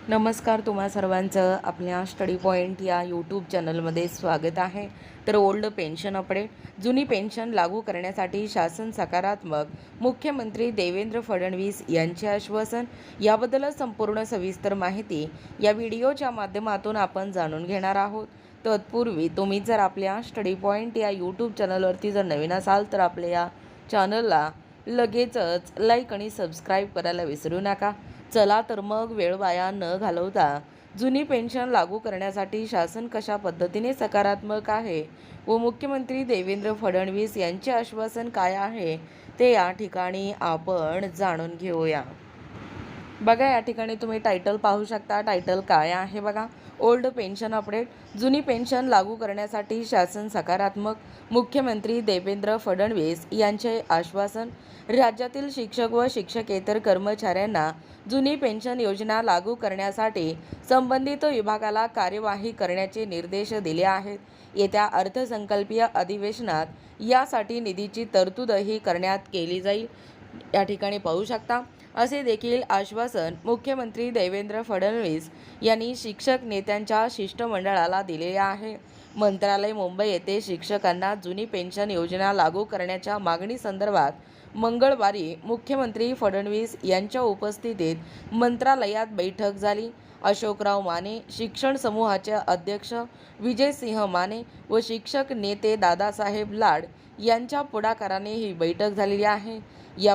नमस्कार, तुम्हा सर्वांचं आपल्या स्टडी पॉईंट या यूट्यूब चॅनलमध्ये स्वागत आहे. तर ओल्ड पेन्शन अपडेट, जुनी पेन्शन लागू करण्यासाठी शासन सकारात्मक, मुख्यमंत्री देवेंद्र फडणवीस यांचे आश्वासन. याबद्दल संपूर्ण सविस्तर माहिती या व्हिडिओच्या माध्यमातून आपण जाणून घेणार आहोत. तत्पूर्वी तुम्ही जर आपल्या स्टडी पॉईंट या यूट्यूब चॅनलवरती जर नवीन असाल तर आपल्या या चॅनलला लगेचच लाईक आणि सबस्क्राईब करायला विसरू नका. चला तर मग वेळ वाया न घालवता जुनी पेन्शन लागू करण्यासाठी शासन कशा पद्धतीने सकारात्मक आहे व मुख्यमंत्री देवेंद्र फडणवीस यांचे आश्वासन काय आहे ते या ठिकाणी आपण जाणून घेऊया. बघा, या ठिकाणी तुम्ही टायटल पाहू शकता. टायटल काय आहे बघा, ओल्ड पेन्शन अपडेट, जुनी पेन्शन लागू करण्यासाठी शासन सकारात्मक, मुख्यमंत्री देवेंद्र फडणवीस यांचे आश्वासन. राज्यातील शिक्षक व शिक्षकेतर कर्मचाऱ्यांना जुनी पेन्शन योजना लागू करण्यासाठी संबंधित विभागाला कार्यवाही करण्याचे निर्देश दिले आहेत. येत्या अर्थसंकल्पीय अधिवेशनात यासाठी निधीची तरतूदही करण्यात केली जाईल. या ठिकाणी पाहू शकता. असे देखील आश्वासन मुख्यमंत्री देवेंद्र फडणवीस यांनी शिक्षक नेत्यांच्या शिष्टमंडळाला दिले आहे. मंत्रालय मुंबई येथे शिक्षकांना जुनी पेन्शन योजना लागू करण्याच्या मागणीसंदर्भात मंगळवारी मुख्यमंत्री फडणवीस यांच्या उपस्थितीत मंत्रालयात बैठक झाली. अशोकराव माने, शिक्षण समूहाचे अध्यक्ष विजयसिंह माने व शिक्षक नेते दादासाहेब लाड यांच्या पुढाकाराने ही बैठक झालेली आहे. या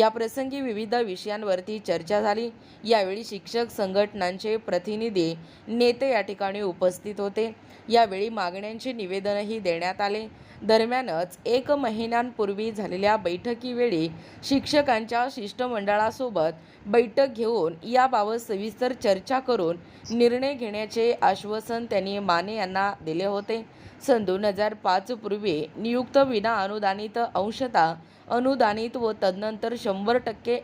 प्रसंगी विविध विषयांवरती चर्चा झाली. यावेळी शिक्षक संघटनांचे प्रतिनिधी, नेते या ठिकाणी उपस्थित होते. यावेळी मागण्यांचे निवेदनही देण्यात आले. दरम्यानच 1 महिन्यांपूर्वी झालेल्या बैठकीवेळी शिक्षकांच्या शिष्टमंडळासोबत बैठक घेऊन याबाबत सविस्तर चर्चा करून निर्णय घेण्याचे आश्वासन त्यांनी माने यांना दिले होते. सन 2005 पूर्वी नियुक्त विना अनुदानित, अंशतः अनुदानित व तदनंतर 100%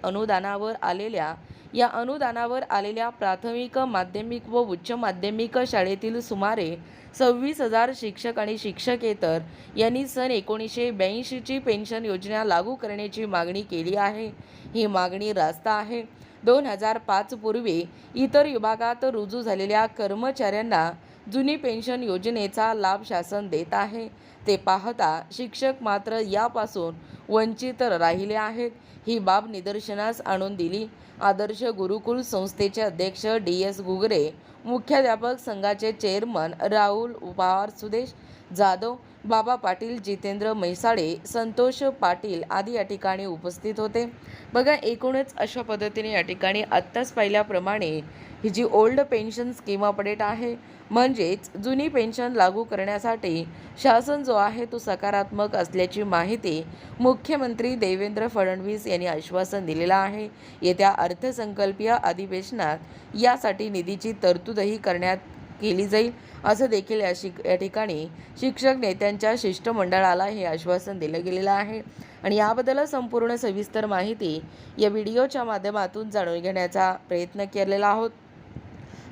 अनुदानावर आलेल्या प्राथमिक, माध्यमिक व उच्च माध्यमिक शाळेतील सुमारे 26,000 शिक्षक आणि शिक्षकेतर यांनी सन 1982 ची पेन्शन योजना लागू करण्याची मागणी केली आहे. ही मागणी रास्त आहे. 2005 पूर्वी इतर विभागात रुजू झालेल्या कर्मचाऱ्यांना जुनी पेन्शन योजनेचा लाभ शासन देत आहे. ते पाहता शिक्षक मात्र यापासून वंचित राहिले आहेत. ही बाब निदर्शनास आणून दिली. आदर्श गुरुकुल संस्थेचे अध्यक्ष DS घुगरे, मुख्याध्यापक संघाचे चेअरमन राहुल पवार, सुदेश जाधव, बाबा पाटील, जितेंद्र म्हैसाळे, संतोष पाटील आदी या ठिकाणी उपस्थित होते. बघा, एकूणच अशा पद्धतीने या ठिकाणी आत्ताच पाहिल्याप्रमाणे ही जी ओल्ड पेन्शन स्कीम अपडेट आहे, म्हणजेच जुनी पेन्शन लागू करण्यासाठी शासन जो आहे तो सकारात्मक असल्याची माहिती मुख्यमंत्री देवेंद्र फडणवीस यांनी आश्वासन दिलेलं आहे. येत्या अर्थसंकल्पीय अधिवेशनात यासाठी निधीची तरतूदही करण्यात केली जाईल असं देखील या ठिकाणी शिक्षक नेत्यांच्या शिष्टमंडळाला हे आश्वासन दिलं गेलेलं आहे. आणि याबद्दल संपूर्ण सविस्तर माहिती या व्हिडिओच्या माध्यमातून जाणून घेण्याचा प्रयत्न केलेला आहोत.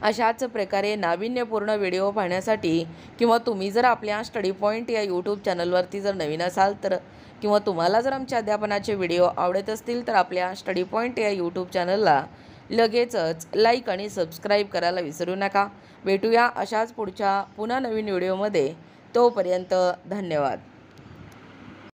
अशाच प्रकारे नाविन्यपूर्ण व्हिडिओ पाहण्यासाठी किंवा तुम्ही जर आपल्या स्टडी पॉईंट या यूट्यूब चॅनलवरती जर नवीन असाल तर किंवा तुम्हाला जर आमच्या अध्यापनाचे व्हिडिओ आवडत असतील तर आपल्या स्टडी पॉईंट या यूट्यूब चॅनलला लगेचच लाईक आणि सबस्क्राईब करायला विसरू नका. भेटूया अशाच पुढच्या पुन्हा नवीन व्हिडिओमध्ये. तोपर्यंत धन्यवाद.